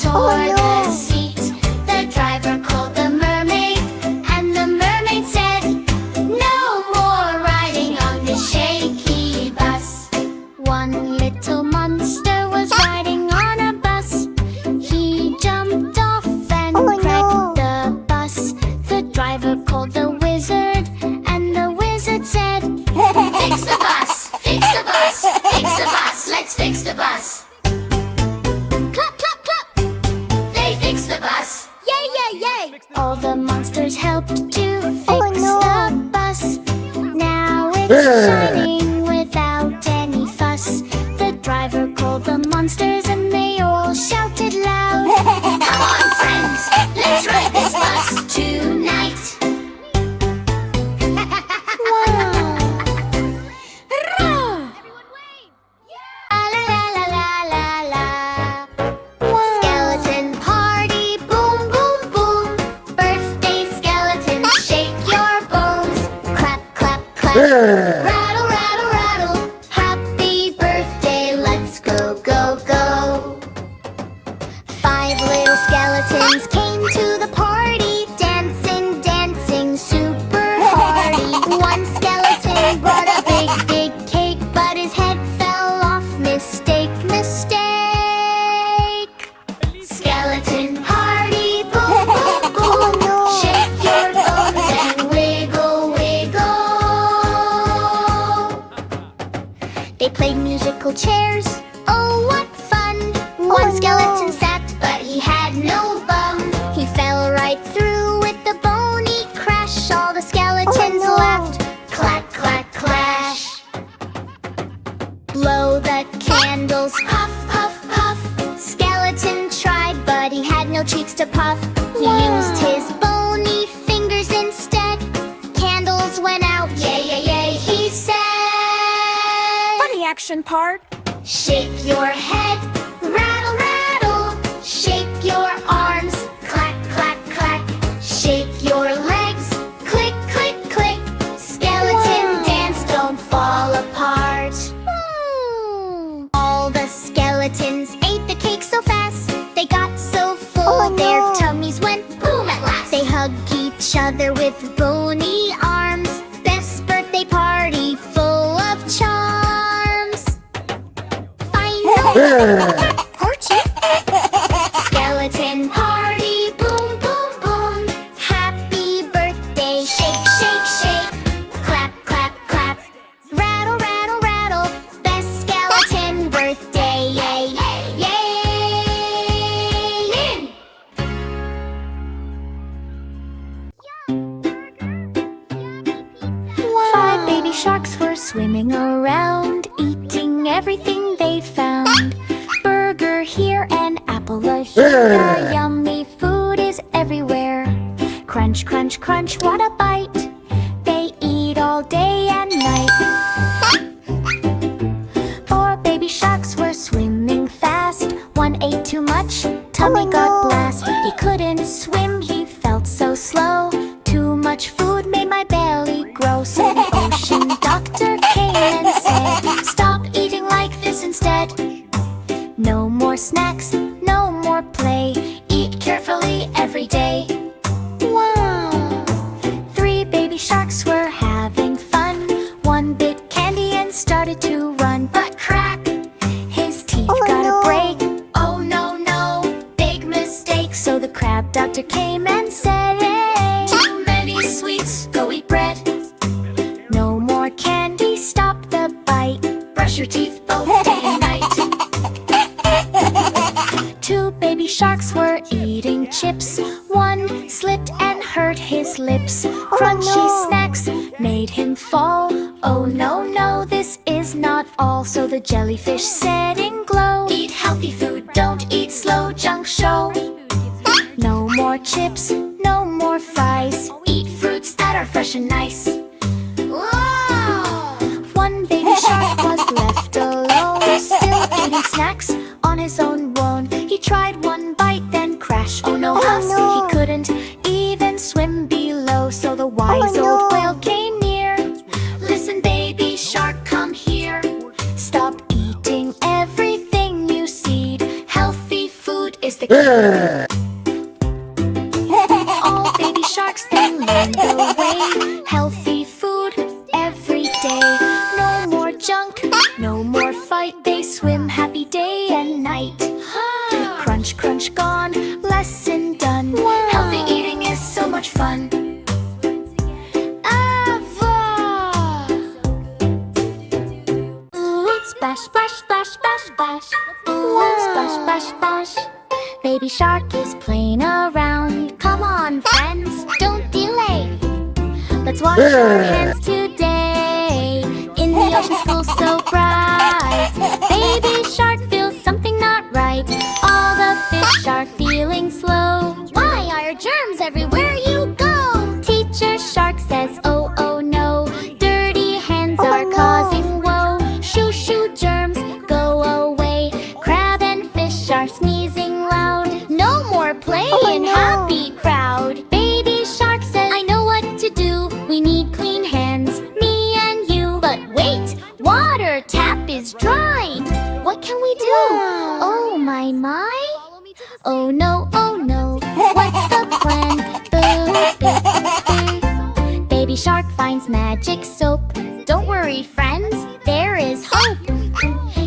for the seat. The driver called the mermaid, and the mermaid said, "No more riding on this shaky bus." One little monster was riding on a bus. He jumped off and wrecked the bus. The driver called the wizard, and the wizard said, "Fix the bus, fix the bus, fix the bus, let's fix the bus." Clap, clap, clap! They fixed the bus. Yay, yay, yay! All the monsters helped to fix the bus. Now it's shining without any fuss. The driver called the monsters and they all shouted loud, "Come on, friends, let's ride this bus tonight." Skeleton party, boom, boom, boom. Birthday skeleton, shake your bones. Clap, clap, clap. Rattle, rattle, rattle. Happy birthday, let's go, go, go. 5 little skeletons came to the party, dancing, dancing, super hardy. One skeleton brought a big, big cake, but his head fell off. Mistake, mistake. Skeleton party, boom, boom, boom. Shake your bones and wiggle, wiggle. They played musical chairs. Oh, what fun! One skeleton sat, but he had no bum. He fell right through with the bony crash. All the skeletons laughed. Clack, clack, clash. Blow the candles, puff, puff, puff. Skeleton tried, but he had no cheeks to puff. He used his bony fingers instead. Candles went out, yay, yay, yay, he said. Funny action part. Shake your head, rattle, rattle. Shake your arms, clack, clack, clack. Shake your legs, click, click, click. Skeleton dance, don't fall apart. All the skeletons ate the cake so fast. They got so full, their tummies went boom at last. They hugged each other with bony arms. Best birthday party full of charms. Final party. Skeleton party, boom, boom, boom. Happy birthday, shake, shake, shake. Clap, clap, clap. Rattle, rattle, rattle. Best skeleton birthday, yay, yay. 5 baby sharks were swimming around, eating everything they found. Burger here and apple here. The yummy food is everywhere. Crunch, crunch, crunch, what a bite. They eat all day and night. 4 baby sharks were swimming fast. One ate too much, tummy got blast. He couldn't swim, he felt so slow. Too much food made my belly grow. So the ocean doctor came and said, "Stop eating like this instead. No more snacks, no more play. Eat carefully every day." Wow! 3 baby sharks were having fun. One bit candy and started to run. But crack! His teeth got a break. Oh no, no! Big mistake. So the crab doctor came and said, "Hey, too many sweets, go eat bread. No more candy, stop the bite. Brush your teeth both day and night." 2 baby sharks were eating chips. One slipped and hurt his lips. Crunchy snacks made him fall. Oh no, no, this is not all. So the jellyfish said in glow, "Eat healthy food, don't eat slow junk show. No more chips, no more fries. Eat fruits that are fresh and nice." Whoa! 1 baby shark was left alone, still eating snacks on his own bone. He tried one bite, then crash. Oh no, huss! He couldn't even swim below. So the wise old whale came near. "Listen, baby shark, come here. Stop eating everything you seed. Healthy food is the All baby sharks then learn the way. Healthy food every day. No more junk, no more fight. They swim happy day and night. Crunch, crunch, gone, lesson done. Healthy eating is so much fun. Ava! Splash, splash, splash, splash, splash. Splash, splash, splash. Baby shark is playing around. Come on, friends, don't delay. Let's wash our hands today. In the ocean school so bright. Baby shark feels something not right. All the fish are feeling slow. Why are germs everywhere you go? Teacher shark says, oh, oh no. Dirty hands are causing woe. Shoo, shoo, germs, go away. Crab and fish are sneezing loud. No more play in happy crowd. Baby shark says, I know what to do. We need clean hands, me and you. But wait, water tap is dry. What can we do? Oh my, my. Oh no, oh no. What's the plan? Boo, boo, boo. Baby shark finds magic soap. Don't worry, friends, there is hope.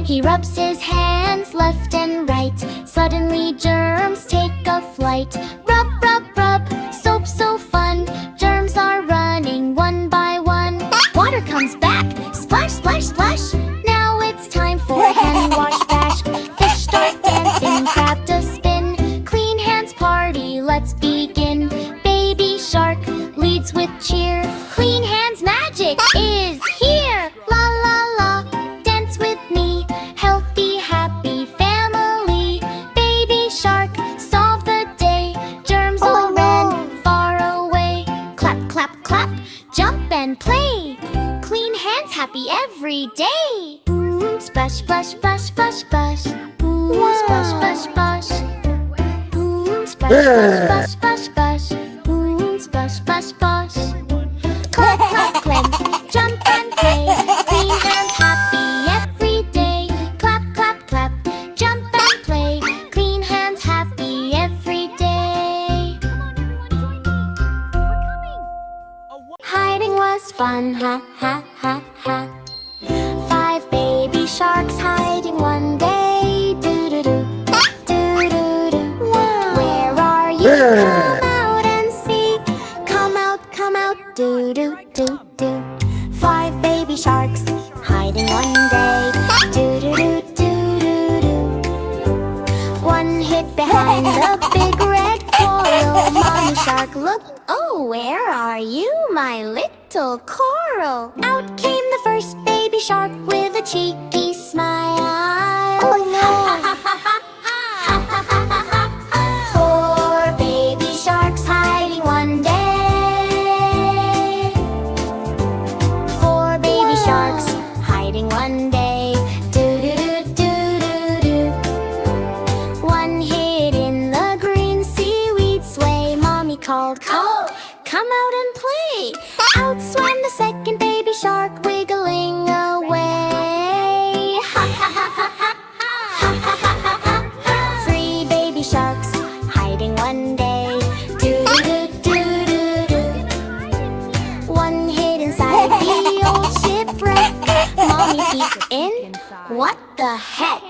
He rubs his hands left and right. Suddenly germs take a flight. Rub, rub, rub, soap so fun. Germs are running one by one. Water comes back, splash, splash, splash. Now it's time for hand wash bash. Fish start dancing, crab to spin. Clean hands party, let's begin. Baby shark leads with cheer. Clean hands magic is here. La la la, dance with me. Healthy, happy family. Baby shark, solve the day. Germs all ran far away. Clap, clap, clap, jump and play. Clean hands, happy every day. Splash, splash, splash, splash, splash. Splash, splash, splash. Splash, splash, splash, splash, splash. Splash, splash, splash. Clap, clap, clap, jump and play. Clean hands, happy every day. Clap, clap, clap, jump and play. Clean hands, happy every day. Hiding was fun, ha, ha, ha, ha. 5 baby sharks hiding one day. Do-do-do, do-do-do. Where are you? Come out and see. Come out, do-do-do-do. 5 baby sharks hiding one day. Do-do-do-do-do-do. One hid behind the big red coral. Mommy shark looked, oh, where are you, my little coral? Out came the first baby shark with a cheeky smile. Oh no! 4 baby sharks hiding one day. 4 baby sharks hiding one day. Do-do-do-do-do-do. One hid in the green seaweed sway. Mommy called, come out and play. Out swam the second baby shark, wiggling away. 3 baby sharks hiding one day. Do-do-do-do-do-do. One hid inside the old shipwreck. Mommy peeked in. What the heck?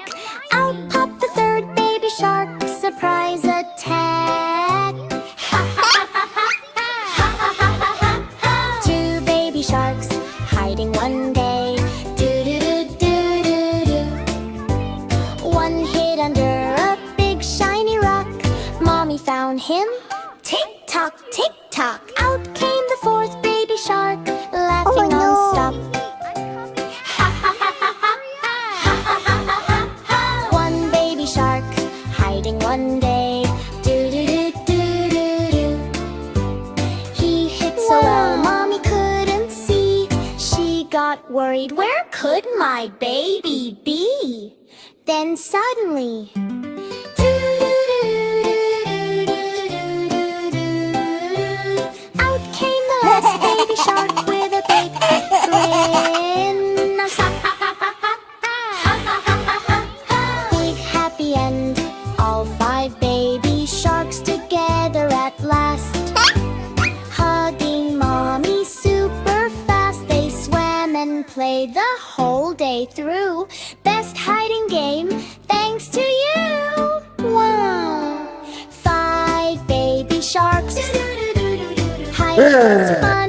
Out popped the 3rd baby shark. Surprise attack. 2 baby sharks hiding one day. Do-do-do-do-do-do. One hid under a big shiny rock. Mommy found him. Tick-tock, tick-tock. Out came the 4th baby shark, laughing non-stop. 1 baby shark hiding one day. Do-do-do-do-do-do. He hid so well, Mommy couldn't see. She got worried, where could my baby be? Then suddenly, out came the last baby shark with a big grin. Big happy end, all 5 baby was fun.